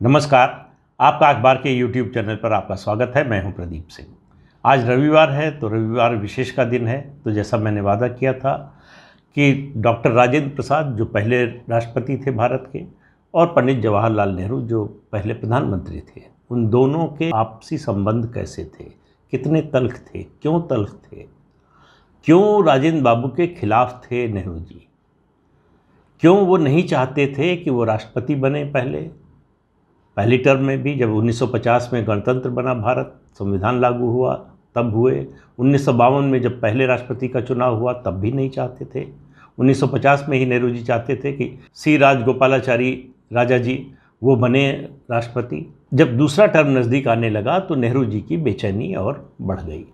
नमस्कार। आपका अखबार के YouTube चैनल पर आपका स्वागत है। मैं हूं प्रदीप सिंह। आज रविवार है तो रविवार विशेष का दिन है। तो जैसा मैंने वादा किया था कि डॉक्टर राजेंद्र प्रसाद जो पहले राष्ट्रपति थे भारत के और पंडित जवाहरलाल नेहरू जो पहले प्रधानमंत्री थे, उन दोनों के आपसी संबंध कैसे थे, कितने तल्ख थे, क्यों तल्ख थे, क्यों राजेंद्र बाबू के खिलाफ थे नेहरू जी, क्यों वो नहीं चाहते थे कि वो राष्ट्रपति बने पहली टर्म में भी। जब 1950 में गणतंत्र बना भारत, संविधान लागू हुआ तब हुए। 1952 में जब पहले राष्ट्रपति का चुनाव हुआ तब भी नहीं चाहते थे। 1950 में ही नेहरू जी चाहते थे कि सी राजगोपालाचारी राजा जी वो बने राष्ट्रपति। जब दूसरा टर्म नज़दीक आने लगा तो नेहरू जी की बेचैनी और बढ़ गई।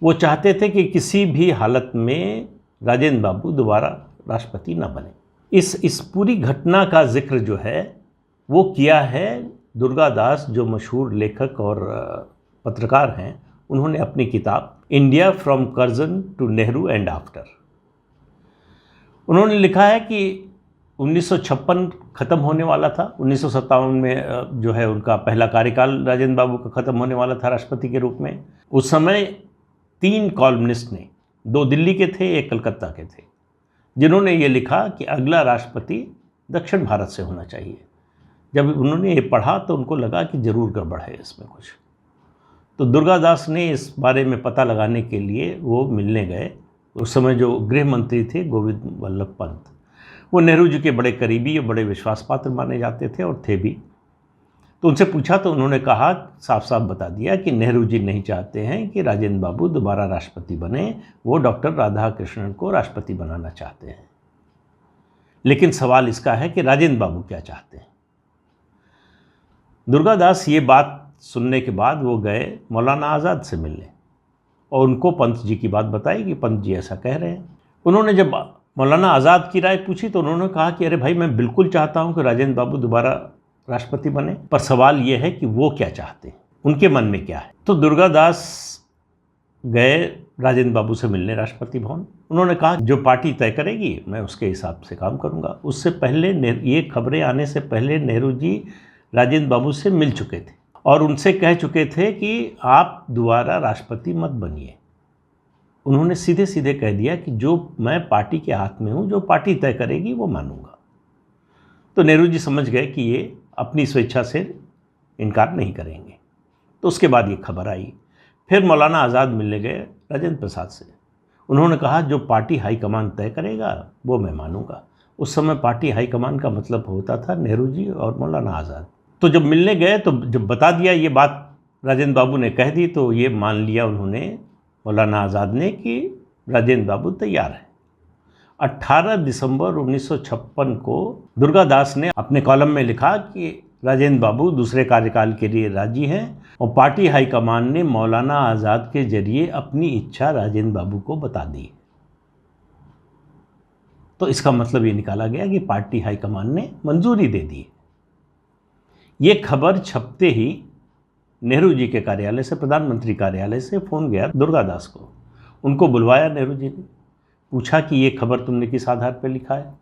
वो चाहते थे कि किसी भी हालत में राजेंद्र बाबू दोबारा राष्ट्रपति न बने। इस पूरी घटना का जिक्र जो है वो किया है दुर्गादास, जो मशहूर लेखक और पत्रकार हैं। उन्होंने अपनी किताब India from Curzon to Nehru and after, उन्होंने लिखा है कि 1956 ख़त्म होने वाला था। 1957 में जो है उनका पहला कार्यकाल राजेंद्र बाबू का ख़त्म होने वाला था राष्ट्रपति के रूप में। उस समय 3 कॉलमनिस्ट ने, 2 दिल्ली के थे, 1 कलकत्ता के थे, जिन्होंने ये लिखा कि अगला राष्ट्रपति दक्षिण भारत से होना चाहिए। जब उन्होंने ये पढ़ा तो उनको लगा कि ज़रूर गड़बड़ है इसमें कुछ। तो दुर्गादास ने इस बारे में पता लगाने के लिए वो मिलने गए। उस समय जो गृह मंत्री थे गोविंद वल्लभ पंत, वो नेहरू जी के बड़े करीबी और बड़े विश्वास पात्र माने जाते थे और थे भी। तो उनसे पूछा तो उन्होंने कहा, साफ साफ बता दिया कि नेहरू जी नहीं चाहते हैं कि राजेंद्र बाबू दोबारा राष्ट्रपति बने, वो डॉक्टर राधाकृष्णन को राष्ट्रपति बनाना चाहते हैं। लेकिन सवाल इसका है कि राजेंद्र बाबू क्या चाहते हैं। दुर्गादास ये बात सुनने के बाद वो गए मौलाना आज़ाद से मिलने और उनको पंत जी की बात बताई कि पंत जी ऐसा कह रहे हैं। उन्होंने जब मौलाना आज़ाद की राय पूछी तो उन्होंने कहा कि अरे भाई, मैं बिल्कुल चाहता हूँ कि राजेंद्र बाबू दोबारा राष्ट्रपति बने, पर सवाल ये है कि वो क्या चाहते हैं, उनके मन में क्या है। तो दुर्गादास गए राजेंद्र बाबू से मिलने राष्ट्रपति भवन। उन्होंने कहा जो पार्टी तय करेगी मैं उसके हिसाब से काम करूँगा। उससे पहले ये खबरें आने से पहले नेहरू जी राजेंद्र बाबू से मिल चुके थे और उनसे कह चुके थे कि आप दोबारा राष्ट्रपति मत बनिए। उन्होंने सीधे सीधे कह दिया कि जो मैं पार्टी के हाथ में हूँ, जो पार्टी तय करेगी वो मानूंगा। तो नेहरू जी समझ गए कि ये अपनी स्वेच्छा से इनकार नहीं करेंगे। तो उसके बाद ये खबर आई। फिर मौलाना आज़ाद मिलने गए राजेंद्र प्रसाद से। उन्होंने कहा जो पार्टी हाईकमान तय करेगा वो मैं मानूंगा। उस समय पार्टी हाईकमान का मतलब होता था नेहरू जी और मौलाना आज़ाद। तो जब मिलने गए तो जब बता दिया ये बात राजेंद्र बाबू ने कह दी, तो ये मान लिया उन्होंने, मौलाना आज़ाद ने, कि राजेंद्र बाबू तैयार है। 18 दिसंबर 1956 को दुर्गादास ने अपने कॉलम में लिखा कि राजेंद्र बाबू दूसरे कार्यकाल के लिए राजी हैं और पार्टी हाईकमान ने मौलाना आज़ाद के जरिए अपनी इच्छा राजेंद्र बाबू को बता दी। तो इसका मतलब ये निकाला गया कि पार्टी हाईकमान ने मंजूरी दे दी। ये खबर छपते ही नेहरू जी के कार्यालय से, प्रधानमंत्री कार्यालय से फ़ोन गया दुर्गादास को। उनको बुलवाया नेहरू जी ने, पूछा कि ये खबर तुमने किस आधार पर लिखा है।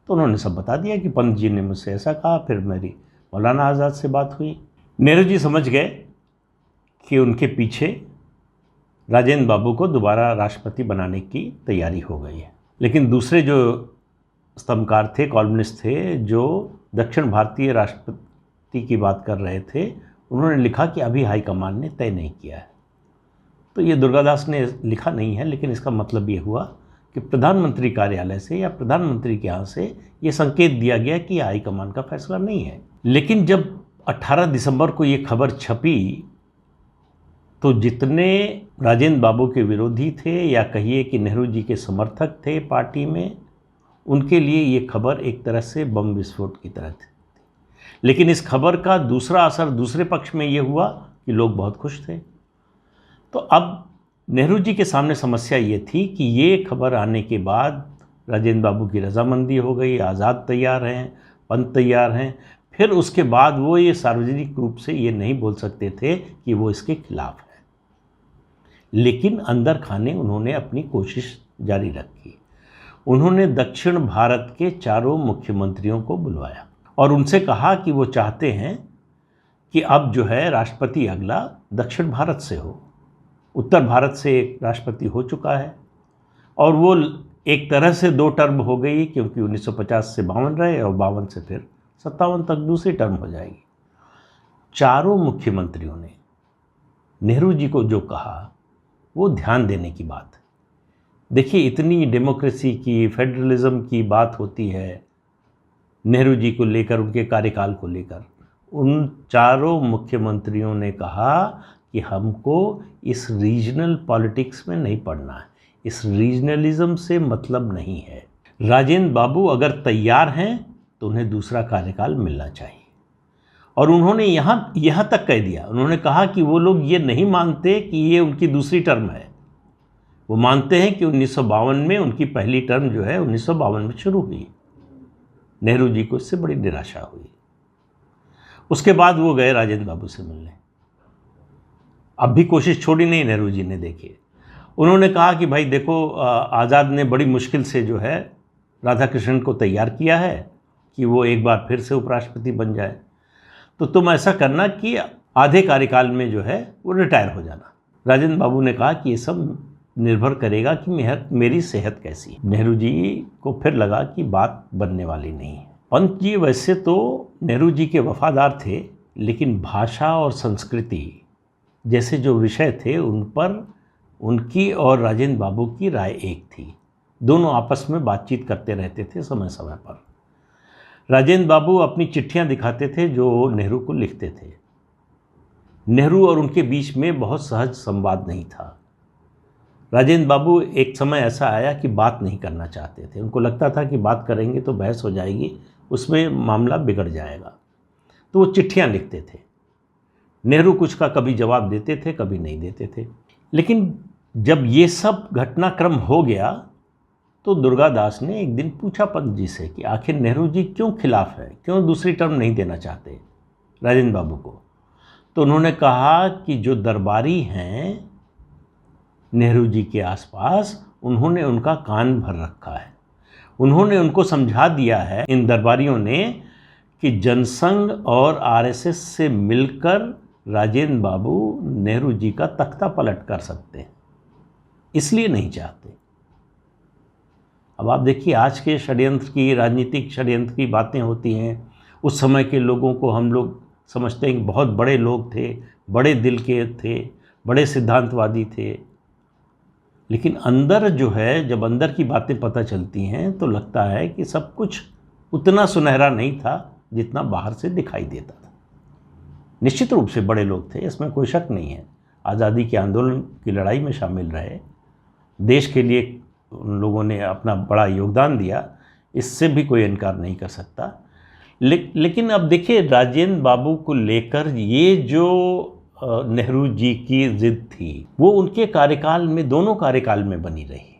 तो उन्होंने सब बता दिया कि पंत जी ने मुझसे ऐसा कहा, फिर मेरी मौलाना आज़ाद से बात हुई। नेहरू जी समझ गए कि उनके पीछे राजेंद्र बाबू को दोबारा राष्ट्रपति बनाने की तैयारी हो गई है। लेकिन दूसरे जो स्तंभकार थे, कॉलमनिस्ट थे, जो दक्षिण भारतीय राष्ट्रपति की बात कर रहे थे, उन्होंने लिखा कि अभी हाईकमान ने तय नहीं किया है। तो ये दुर्गादास ने लिखा नहीं है, लेकिन इसका मतलब ये हुआ कि प्रधानमंत्री कार्यालय से या प्रधानमंत्री के यहाँ से ये संकेत दिया गया कि हाईकमान का फैसला नहीं है। लेकिन जब 18 दिसंबर को ये खबर छपी तो जितने राजेंद्र बाबू के विरोधी थे या कहिए कि नेहरू जी के समर्थक थे पार्टी में, उनके लिए ये खबर एक तरह से बम विस्फोट की तरह थी। लेकिन इस खबर का दूसरा असर दूसरे पक्ष में ये हुआ कि लोग बहुत खुश थे। तो अब नेहरू जी के सामने समस्या ये थी कि ये खबर आने के बाद राजेंद्र बाबू की रजामंदी हो गई, आज़ाद तैयार हैं, पंत तैयार हैं। फिर उसके बाद वो ये सार्वजनिक रूप से ये नहीं बोल सकते थे कि वो इसके खिलाफ है, लेकिन अंदर खाने उन्होंने अपनी कोशिश जारी रखी। उन्होंने दक्षिण भारत के चारों मुख्यमंत्रियों को बुलवाया और उनसे कहा कि वो चाहते हैं कि अब जो है राष्ट्रपति अगला दक्षिण भारत से हो। उत्तर भारत से एक राष्ट्रपति हो चुका है और वो एक तरह से 2 टर्म हो गई, क्योंकि 1950 से 52 रहे और 52 से फिर 57 तक दूसरी टर्म हो जाएगी। चारों मुख्यमंत्रियों ने नेहरू जी को जो कहा वो ध्यान देने की बात है। देखिए, इतनी डेमोक्रेसी की, फेडरलिज्म की बात होती है नेहरू जी को लेकर, उनके कार्यकाल को लेकर। उन चारों मुख्यमंत्रियों ने कहा कि हमको इस रीजनल पॉलिटिक्स में नहीं पड़ना है, इस रीजनलिज्म से मतलब नहीं है। राजेंद्र बाबू अगर तैयार हैं तो उन्हें दूसरा कार्यकाल मिलना चाहिए। और उन्होंने यहाँ तक कह दिया, उन्होंने कहा कि वो लोग ये नहीं मानते कि ये उनकी दूसरी टर्म है, वो मानते हैं कि 1952 में उनकी पहली टर्म जो है 1952 में शुरू हुई। नेहरू जी को इससे बड़ी निराशा हुई। उसके बाद वो गए राजेंद्र बाबू से मिलने। अब भी कोशिश छोड़ी नहीं नेहरू जी ने। देखिए, उन्होंने कहा कि भाई देखो, आज़ाद ने बड़ी मुश्किल से जो है राधाकृष्णन को तैयार किया है कि वो एक बार फिर से उपराष्ट्रपति बन जाए, तो तुम ऐसा करना कि आधे कार्यकाल में जो है वो रिटायर हो जाना। राजेंद्र बाबू ने कहा कि ये सब निर्भर करेगा कि मेरी सेहत कैसी है। नेहरू जी को फिर लगा कि बात बनने वाली नहीं है। पंत जी वैसे तो नेहरू जी के वफादार थे, लेकिन भाषा और संस्कृति जैसे जो विषय थे उन पर उनकी और राजेंद्र बाबू की राय एक थी। दोनों आपस में बातचीत करते रहते थे समय समय पर। राजेंद्र बाबू अपनी चिट्ठियां दिखाते थे जो नेहरू को लिखते थे। नेहरू और उनके बीच में बहुत सहज संवाद नहीं था। राजेंद्र बाबू एक समय ऐसा आया कि बात नहीं करना चाहते थे। उनको लगता था कि बात करेंगे तो बहस हो जाएगी, उसमें मामला बिगड़ जाएगा, तो वो चिट्ठियां लिखते थे। नेहरू कुछ का कभी जवाब देते थे, कभी नहीं देते थे। लेकिन जब ये सब घटनाक्रम हो गया तो दुर्गादास ने एक दिन पूछा पंत जी से कि आखिर नेहरू जी क्यों खिलाफ है, क्यों दूसरी टर्म नहीं देना चाहते राजेंद्र बाबू को। तो उन्होंने कहा कि जो दरबारी हैं नेहरू जी के आसपास, उन्होंने उनका कान भर रखा है। उन्होंने उनको समझा दिया है, इन दरबारियों ने, कि जनसंघ और आरएसएस से मिलकर राजेंद्र बाबू नेहरू जी का तख्ता पलट कर सकते हैं, इसलिए नहीं चाहते। अब आप देखिए, आज के षड्यंत्र की, राजनीतिक षड्यंत्र की बातें होती हैं। उस समय के लोगों को हम लोग समझते हैं कि बहुत बड़े लोग थे, बड़े दिल के थे, बड़े सिद्धांतवादी थे, लेकिन अंदर जो है, जब अंदर की बातें पता चलती हैं तो लगता है कि सब कुछ उतना सुनहरा नहीं था जितना बाहर से दिखाई देता था। निश्चित रूप से बड़े लोग थे, इसमें कोई शक नहीं है। आज़ादी के आंदोलन की लड़ाई में शामिल रहे, देश के लिए उन लोगों ने अपना बड़ा योगदान दिया, इससे भी कोई इनकार नहीं कर सकता। लेकिन अब देखिए, राजेंद्र बाबू को लेकर ये जो नेहरू जी की जिद थी, वो उनके कार्यकाल में, दोनों कार्यकाल में बनी रही।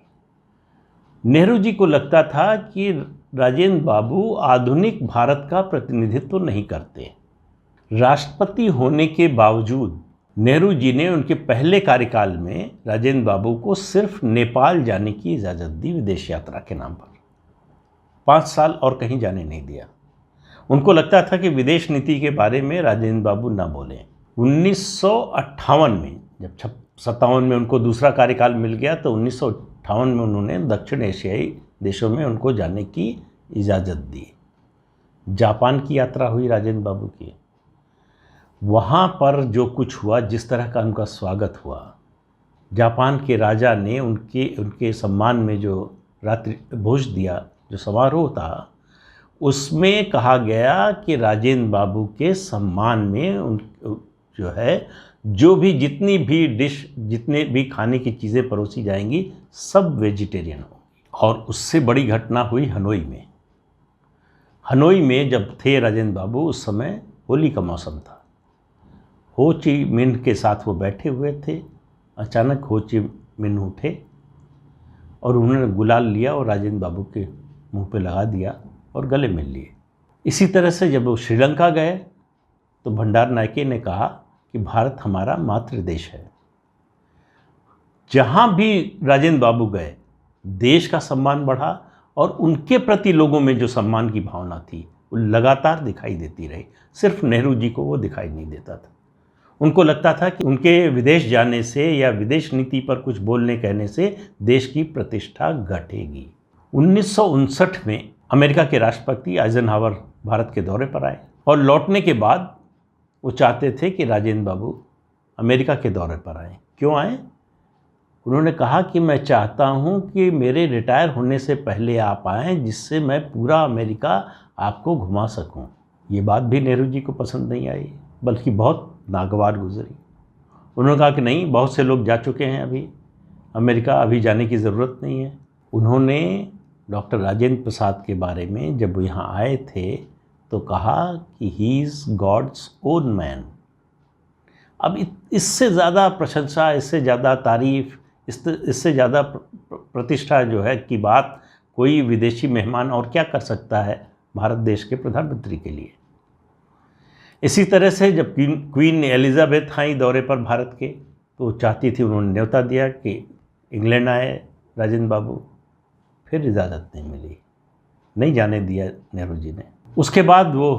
नेहरू जी को लगता था कि राजेंद्र बाबू आधुनिक भारत का प्रतिनिधित्व नहीं करते। राष्ट्रपति होने के बावजूद नेहरू जी ने उनके पहले कार्यकाल में राजेंद्र बाबू को सिर्फ नेपाल जाने की इजाज़त दी, विदेश यात्रा के नाम पर। 5 साल और कहीं जाने नहीं दिया। उनको लगता था कि विदेश नीति के बारे में राजेंद्र बाबू ना बोलें। 1958 में, जब 57 में उनको दूसरा कार्यकाल मिल गया, तो 1958 में उन्होंने दक्षिण एशियाई देशों में उनको जाने की इजाज़त दी। जापान की यात्रा हुई राजेंद्र बाबू की। वहाँ पर जो कुछ हुआ, जिस तरह का उनका स्वागत हुआ, जापान के राजा ने उनके सम्मान में जो रात्रि भोज दिया, जो समारोह था, उसमें कहा गया कि राजेंद्र बाबू के सम्मान में उन जो है, जो भी जितनी भी डिश, जितने भी खाने की चीज़ें परोसी जाएंगी, सब वेजिटेरियन होंगी। और उससे बड़ी घटना हुई हनोई में। हनोई में जब थे राजेंद्र बाबू, उस समय होली का मौसम था। हो ची मिन्ह के साथ वो बैठे हुए थे। अचानक हो ची मिन्ह उठे और उन्होंने गुलाल लिया और राजेंद्र बाबू के मुंह पे लगा दिया और गले मिल लिए। इसी तरह से जब वो श्रीलंका गए तो भंडार नायके ने कहा कि भारत हमारा मातृ देश है। जहाँ भी राजेंद्र बाबू गए, देश का सम्मान बढ़ा और उनके प्रति लोगों में जो सम्मान की भावना थी लगातार दिखाई देती रही। सिर्फ नेहरू जी को वो दिखाई नहीं देता था। उनको लगता था कि उनके विदेश जाने से या विदेश नीति पर कुछ बोलने कहने से देश की प्रतिष्ठा घटेगी। 1959 में अमेरिका के राष्ट्रपति आइजनहावर भारत के दौरे पर आए और लौटने के बाद वो चाहते थे कि राजेंद्र बाबू अमेरिका के दौरे पर आए। क्यों आए? उन्होंने कहा कि मैं चाहता हूं कि मेरे रिटायर होने से पहले आप आएँ, जिससे मैं पूरा अमेरिका आपको घुमा सकूं। ये बात भी नेहरू जी को पसंद नहीं आई, बल्कि बहुत नागवार गुजरी। उन्होंने कहा कि नहीं, बहुत से लोग जा चुके हैं अभी अमेरिका, अभी जाने की ज़रूरत नहीं है। उन्होंने डॉक्टर राजेंद्र प्रसाद के बारे में जब वो यहाँ आए थे तो कहा कि he is God's own man. अब इससे ज़्यादा प्रशंसा, इससे ज़्यादा तारीफ़, इससे ज़्यादा प्रतिष्ठा जो है की बात कोई विदेशी मेहमान और क्या कर सकता है भारत देश के प्रधानमंत्री के लिए। इसी तरह से जब क्वीन एलिजाबेथ आई दौरे पर भारत के, तो चाहती थी, उन्होंने न्योता दिया कि इंग्लैंड आए राजेंद्र बाबू, फिर इजाज़त नहीं मिली, नहीं जाने दिया नेहरू जी ने। उसके बाद वो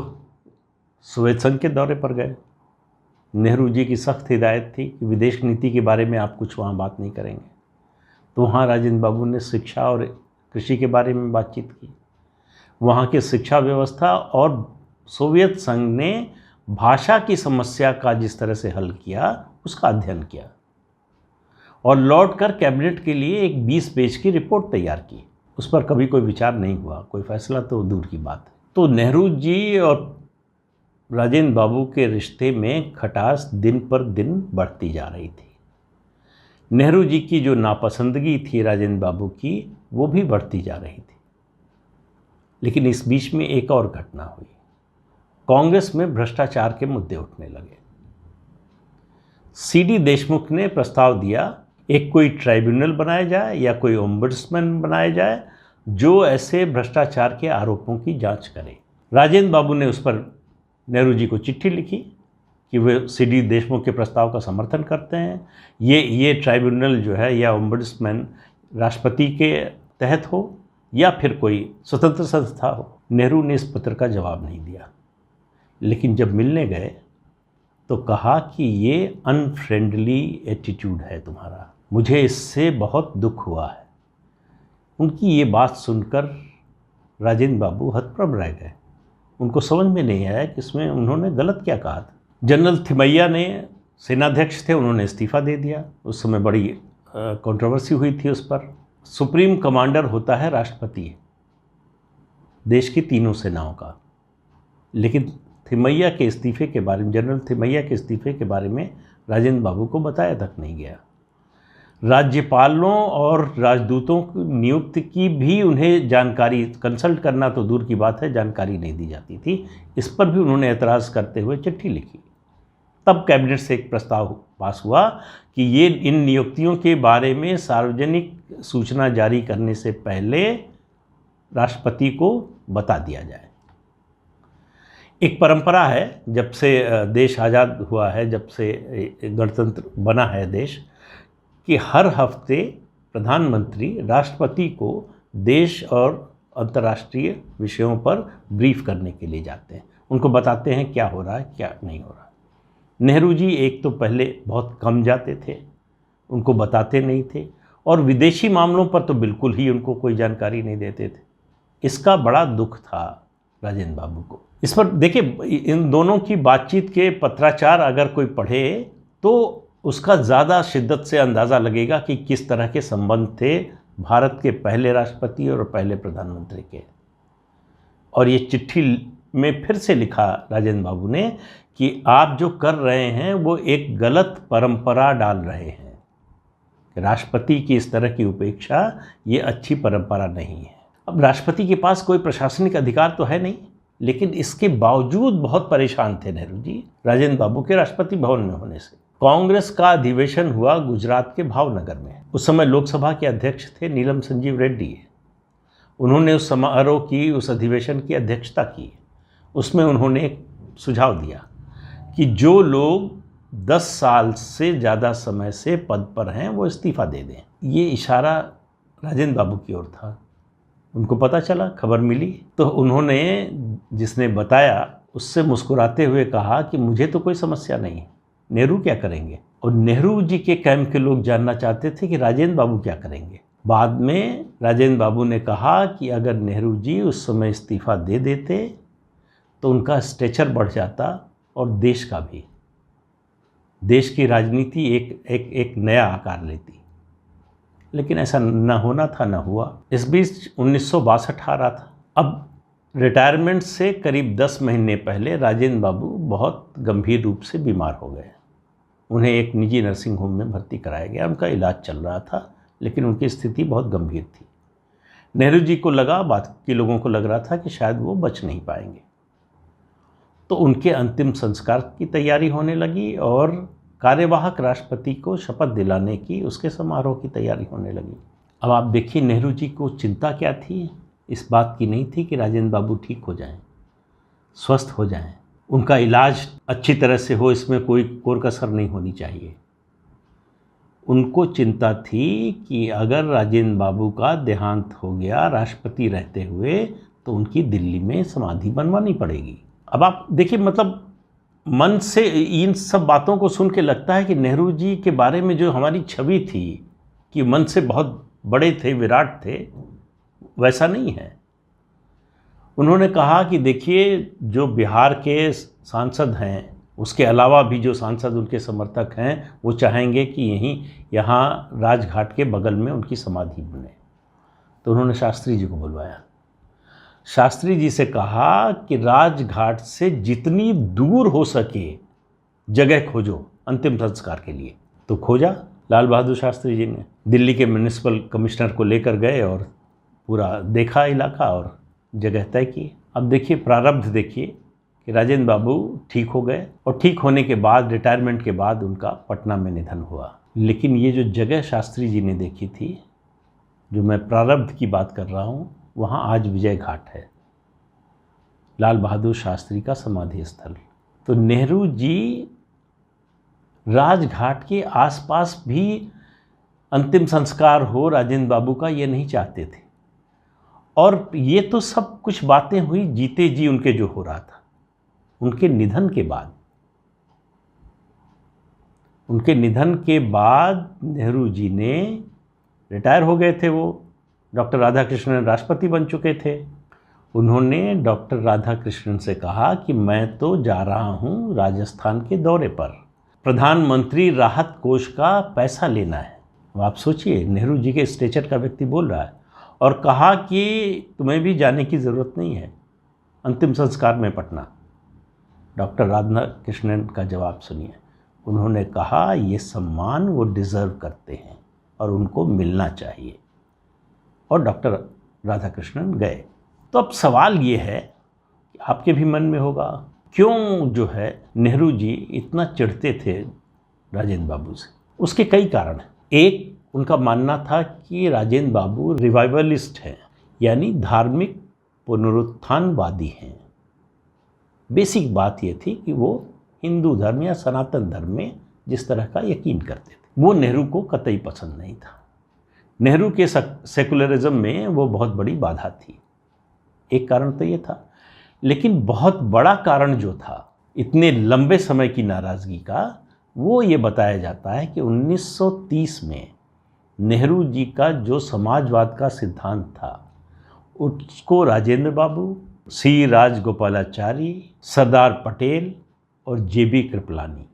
सोवियत संघ के दौरे पर गए। नेहरू जी की सख्त हिदायत थी कि विदेश नीति के बारे में आप कुछ वहाँ बात नहीं करेंगे। तो वहाँ राजेंद्र बाबू ने शिक्षा और कृषि के बारे में बातचीत की, वहाँ की शिक्षा व्यवस्था और सोवियत संघ ने भाषा की समस्या का जिस तरह से हल किया उसका अध्ययन किया और लौट कर कैबिनेट के लिए एक 20 पेज की रिपोर्ट तैयार की। उस पर कभी कोई विचार नहीं हुआ, कोई फैसला तो दूर की बात है। तो नेहरू जी और राजेंद्र बाबू के रिश्ते में खटास दिन पर दिन बढ़ती जा रही थी। नेहरू जी की जो नापसंदगी थी राजेंद्र बाबू की, वो भी बढ़ती जा रही थी। लेकिन इस बीच में एक और घटना हुई। कांग्रेस में भ्रष्टाचार के मुद्दे उठने लगे। सीडी देशमुख ने प्रस्ताव दिया, एक कोई ट्राइब्यूनल बनाया जाए या कोई ओम्बुड्समैन बनाया जाए जो ऐसे भ्रष्टाचार के आरोपों की जांच करे। राजेंद्र बाबू ने उस पर नेहरू जी को चिट्ठी लिखी कि वे सीडी देशमुख के प्रस्ताव का समर्थन करते हैं। ये ट्राइब्यूनल जो है या ओम्बुड्समैन राष्ट्रपति के तहत हो या फिर कोई स्वतंत्र संस्था हो। नेहरू ने इस पत्र का जवाब नहीं दिया, लेकिन जब मिलने गए तो कहा कि ये अनफ्रेंडली एटीट्यूड है तुम्हारा, मुझे इससे बहुत दुख हुआ है। उनकी ये बात सुनकर राजेंद्र बाबू हतप्रभ रह गए। उनको समझ में नहीं आया कि इसमें उन्होंने गलत क्या कहा था। जनरल थिमैया ने, सेनाध्यक्ष थे, उन्होंने इस्तीफ़ा दे दिया। उस समय बड़ी कंट्रोवर्सी हुई थी उस पर। सुप्रीम कमांडर होता है राष्ट्रपति देश की तीनों सेनाओं का, लेकिन थिमैया के इस्तीफ़े के बारे में, जनरल थिमैया के इस्तीफ़े के बारे में राजेंद्र बाबू को बताया तक नहीं गया। राज्यपालों और राजदूतों की नियुक्ति की भी उन्हें जानकारी, कंसल्ट करना तो दूर की बात है, जानकारी नहीं दी जाती थी। इस पर भी उन्होंने एतराज़ करते हुए चिट्ठी लिखी। तब कैबिनेट से एक प्रस्ताव पास हुआ कि ये इन नियुक्तियों के बारे में सार्वजनिक सूचना जारी करने से पहले राष्ट्रपति को बता दिया जाए। एक परंपरा है, जब से देश आज़ाद हुआ है, जब से गणतंत्र बना है देश, कि हर हफ्ते प्रधानमंत्री राष्ट्रपति को देश और अंतर्राष्ट्रीय विषयों पर ब्रीफ करने के लिए जाते हैं, उनको बताते हैं क्या हो रहा है क्या नहीं हो रहा। नेहरू जी एक तो पहले बहुत कम जाते थे, उनको बताते नहीं थे, और विदेशी मामलों पर तो बिल्कुल ही उनको कोई जानकारी नहीं देते थे। इसका बड़ा दुख था राजेंद्र बाबू को। इस पर देखिए, इन दोनों की बातचीत के पत्राचार अगर कोई पढ़े तो उसका ज़्यादा शिद्दत से अंदाज़ा लगेगा कि किस तरह के संबंध थे भारत के पहले राष्ट्रपति और पहले प्रधानमंत्री के। और ये चिट्ठी में फिर से लिखा राजेंद्र बाबू ने कि आप जो कर रहे हैं वो एक गलत परंपरा डाल रहे हैं। राष्ट्रपति की इस तरह की उपेक्षा ये अच्छी परंपरा नहीं है। अब राष्ट्रपति के पास कोई प्रशासनिक अधिकार तो है नहीं, लेकिन इसके बावजूद बहुत परेशान थे नेहरू जी राजेंद्र बाबू के राष्ट्रपति भवन में होने से। कांग्रेस का अधिवेशन हुआ गुजरात के भावनगर में। उस समय लोकसभा के अध्यक्ष थे नीलम संजीव रेड्डी। उन्होंने उस समारोह की, उस अधिवेशन की अध्यक्षता की। उसमें उन्होंने एक सुझाव दिया कि जो लोग 10 साल से ज़्यादा समय से पद पर हैं वो इस्तीफ़ा दे दें। ये इशारा राजेंद्र बाबू की ओर था। उनको पता चला, खबर मिली, तो उन्होंने, जिसने बताया, उससे मुस्कुराते हुए कहा कि मुझे तो कोई समस्या नहीं है, नेहरू क्या करेंगे। और नेहरू जी के कैंप के लोग जानना चाहते थे कि राजेंद्र बाबू क्या करेंगे। बाद में राजेंद्र बाबू ने कहा कि अगर नेहरू जी उस समय इस्तीफा दे देते तो उनका स्टेचर बढ़ जाता और देश का भी, देश की राजनीति एक नया आकार लेती। लेकिन ऐसा न होना था, न हुआ। इस बीच 1962 आ रहा था। अब रिटायरमेंट से करीब 10 महीने पहले राजेंद्र बाबू बहुत गंभीर रूप से बीमार हो गए। उन्हें एक निजी नर्सिंग होम में भर्ती कराया गया। उनका इलाज चल रहा था, लेकिन उनकी स्थिति बहुत गंभीर थी। नेहरू जी को लगा, बाकी लोगों को लग रहा था कि शायद वो बच नहीं पाएंगे। तो उनके अंतिम संस्कार की तैयारी होने लगी और कार्यवाहक राष्ट्रपति को शपथ दिलाने की, उसके समारोह की तैयारी होने लगी। अब आप देखिए, नेहरू जी को चिंता क्या थी? इस बात की नहीं थी कि राजेंद्र बाबू ठीक हो जाएं, स्वस्थ हो जाएं, उनका इलाज अच्छी तरह से हो, इसमें कोई कोर कसर नहीं होनी चाहिए। उनको चिंता थी कि अगर राजेंद्र बाबू का देहांत हो गया राष्ट्रपति रहते हुए, तो उनकी दिल्ली में समाधि बनवानी पड़ेगी। अब आप देखिए, मतलब मन से इन सब बातों को सुन के लगता है कि नेहरू जी के बारे में जो हमारी छवि थी कि मन से बहुत बड़े थे, विराट थे, वैसा नहीं है। उन्होंने कहा कि देखिए, जो बिहार के सांसद हैं, उसके अलावा भी जो सांसद उनके समर्थक हैं, वो चाहेंगे कि यहाँ राजघाट के बगल में उनकी समाधि बने। तो उन्होंने शास्त्री जी को बुलवाया। शास्त्री जी से कहा कि राजघाट से जितनी दूर हो सके जगह खोजो अंतिम संस्कार के लिए। तो खोजा लाल बहादुर शास्त्री जी ने, दिल्ली के म्युनिसिपल कमिश्नर को लेकर गए और पूरा देखा इलाका और जगह तय की। अब देखिए, प्रारब्ध देखिए कि राजेंद्र बाबू ठीक हो गए और ठीक होने के बाद, रिटायरमेंट के बाद, उनका पटना में निधन हुआ। लेकिन ये जो जगह शास्त्री जी ने देखी थी, जो मैं प्रारब्ध की बात कर रहा हूँ, वहाँ आज विजय घाट है, लाल बहादुर शास्त्री का समाधि स्थल। तो नेहरू जी राजघाट के आसपास भी अंतिम संस्कार हो राजेंद्र बाबू का, ये नहीं चाहते थे। और ये तो सब कुछ बातें हुई जीते जी उनके जो हो रहा था। उनके निधन के बाद नेहरू जी ने, रिटायर हो गए थे वो, डॉक्टर राधाकृष्णन राष्ट्रपति बन चुके थे। उन्होंने डॉक्टर राधाकृष्णन से कहा कि मैं तो जा रहा हूँ राजस्थान के दौरे पर, प्रधानमंत्री राहत कोष का पैसा लेना है। अब आप सोचिए, नेहरू जी के स्टेचर का व्यक्ति बोल रहा है। और कहा कि तुम्हें भी जाने की ज़रूरत नहीं है अंतिम संस्कार में पटना। डॉक्टर राधाकृष्णन का जवाब सुनिए। उन्होंने कहा, ये सम्मान वो डिज़र्व करते हैं और उनको मिलना चाहिए। और डॉक्टर राधाकृष्णन गए। तो अब सवाल ये है कि आपके भी मन में होगा, क्यों जो है नेहरू जी इतना चिढ़ते थे राजेंद्र बाबू से? उसके कई कारण हैं। एक, उनका मानना था कि राजेंद्र बाबू रिवाइवलिस्ट हैं, यानी धार्मिक पुनरुत्थानवादी हैं। बेसिक बात ये थी कि वो हिंदू धर्म या सनातन धर्म में जिस तरह का यकीन करते थे, वो नेहरू को कतई पसंद नहीं था। नेहरू के सेकुलरिज्म में वो बहुत बड़ी बाधा थी। एक कारण तो ये था। लेकिन बहुत बड़ा कारण जो था इतने लंबे समय की नाराज़गी का, वो ये बताया जाता है कि 1930 में नेहरू जी का जो समाजवाद का सिद्धांत था, उसको राजेंद्र बाबू, सी राजगोपालाचारी, सरदार पटेल और जेबी कृपलानी,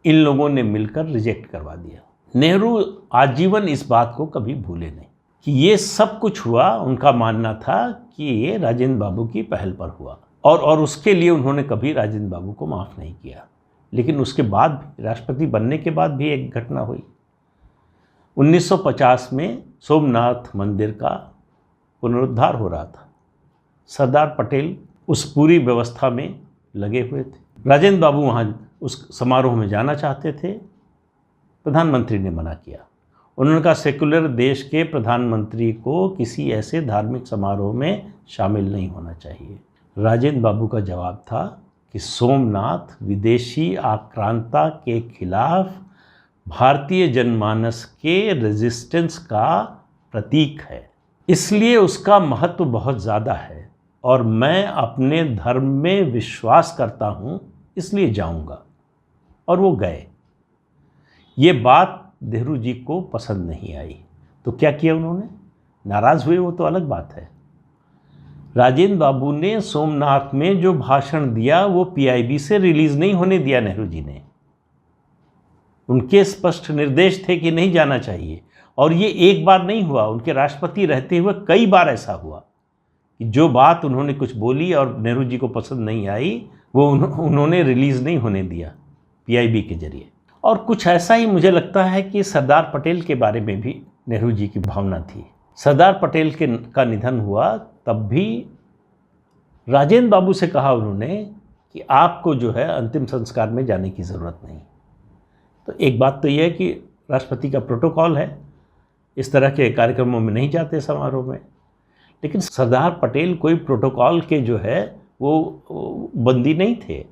इन लोगों ने मिलकर रिजेक्ट करवा दिया। नेहरू आजीवन इस बात को कभी भूले नहीं कि ये सब कुछ हुआ, उनका मानना था कि ये राजेंद्र बाबू की पहल पर हुआ। और उसके लिए उन्होंने कभी राजेंद्र बाबू को माफ़ नहीं किया। लेकिन उसके बाद, राष्ट्रपति बनने के बाद भी एक घटना हुई। 1950 में सोमनाथ मंदिर का पुनरुद्धार हो रहा था। सरदार पटेल उस पूरी व्यवस्था में लगे हुए थे। राजेंद्र बाबू वहाँ उस समारोह में जाना चाहते थे। प्रधानमंत्री ने मना किया। उन्होंने कहा, सेकुलर देश के प्रधानमंत्री को किसी ऐसे धार्मिक समारोह में शामिल नहीं होना चाहिए। राजेंद्र बाबू का जवाब था कि सोमनाथ विदेशी आक्रांता के खिलाफ भारतीय जनमानस के रेजिस्टेंस का प्रतीक है। इसलिए उसका महत्व बहुत ज़्यादा है और मैं अपने धर्म में विश्वास करता हूँ, इसलिए जाऊँगा। और वो गए। ये बात नेहरू जी को पसंद नहीं आई, तो क्या किया उन्होंने? नाराज़ हुए, वो तो अलग बात है। राजेंद्र बाबू ने सोमनाथ में जो भाषण दिया वो पीआईबी से रिलीज़ नहीं होने दिया नेहरू जी ने। उनके स्पष्ट निर्देश थे कि नहीं जाना चाहिए। और ये एक बार नहीं हुआ, उनके राष्ट्रपति रहते हुए कई बार ऐसा हुआ कि जो बात उन्होंने कुछ बोली और नेहरू जी को पसंद नहीं आई, वो उन्होंने रिलीज़ नहीं होने दिया पीआईबी के जरिए। और कुछ ऐसा ही मुझे लगता है कि सरदार पटेल के बारे में भी नेहरू जी की भावना थी। सरदार पटेल का निधन हुआ, तब भी राजेंद्र बाबू से कहा उन्होंने कि आपको जो है अंतिम संस्कार में जाने की ज़रूरत नहीं। तो एक बात तो यह है कि राष्ट्रपति का प्रोटोकॉल है, इस तरह के कार्यक्रमों में नहीं जाते समारोह में। लेकिन सरदार पटेल कोई प्रोटोकॉल के जो है वो बंदी नहीं थे।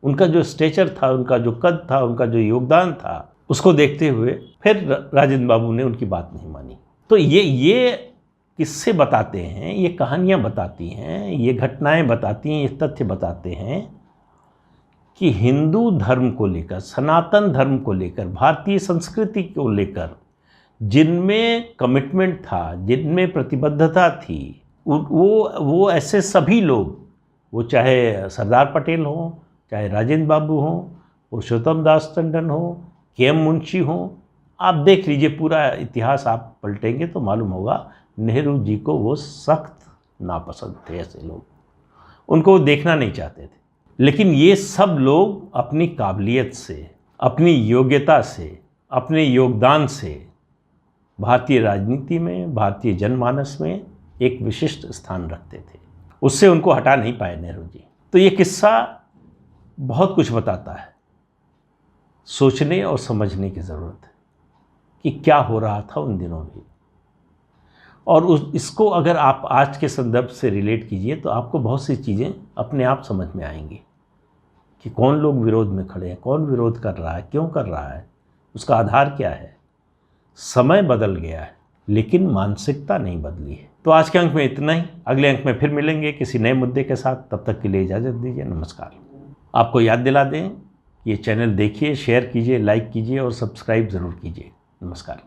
उनका जो स्टेचर था, उनका जो कद था, उनका जो योगदान था, उसको देखते हुए फिर राजेंद्र बाबू ने उनकी बात नहीं मानी। तो ये किस्से बताते हैं, ये कहानियाँ बताती हैं, ये घटनाएं बताती हैं, ये तथ्य बताते हैं कि हिंदू धर्म को लेकर, सनातन धर्म को लेकर, भारतीय संस्कृति को लेकर जिनमें कमिटमेंट था, जिनमें प्रतिबद्धता थी, वो ऐसे सभी लोग, वो चाहे सरदार पटेल हों, चाहे राजेंद्र बाबू हों, पुरुषोत्तम दास टंडन हो, के.एम. मुंशी हों, आप देख लीजिए, पूरा इतिहास आप पलटेंगे तो मालूम होगा नेहरू जी को वो सख्त नापसंद थे। ऐसे लोग, उनको वो देखना नहीं चाहते थे। लेकिन ये सब लोग अपनी काबिलियत से, अपनी योग्यता से, अपने योगदान से भारतीय राजनीति में, भारतीय जनमानस में एक विशिष्ट स्थान रखते थे। उससे उनको हटा नहीं पाए नेहरू जी। तो ये किस्सा बहुत कुछ बताता है। सोचने और समझने की ज़रूरत है कि क्या हो रहा था उन दिनों भी। और इसको अगर आप आज के संदर्भ से रिलेट कीजिए तो आपको बहुत सी चीज़ें अपने आप समझ में आएंगी कि कौन लोग विरोध में खड़े हैं, कौन विरोध कर रहा है, क्यों कर रहा है, उसका आधार क्या है। समय बदल गया है लेकिन मानसिकता नहीं बदली है। तो आज के अंक में इतना ही। अगले अंक में फिर मिलेंगे किसी नए मुद्दे के साथ। तब तक के लिए इजाज़त दीजिए। नमस्कार। आपको याद दिला दें, ये चैनल देखिए, शेयर कीजिए, लाइक कीजिए और सब्सक्राइब ज़रूर कीजिए। नमस्कार।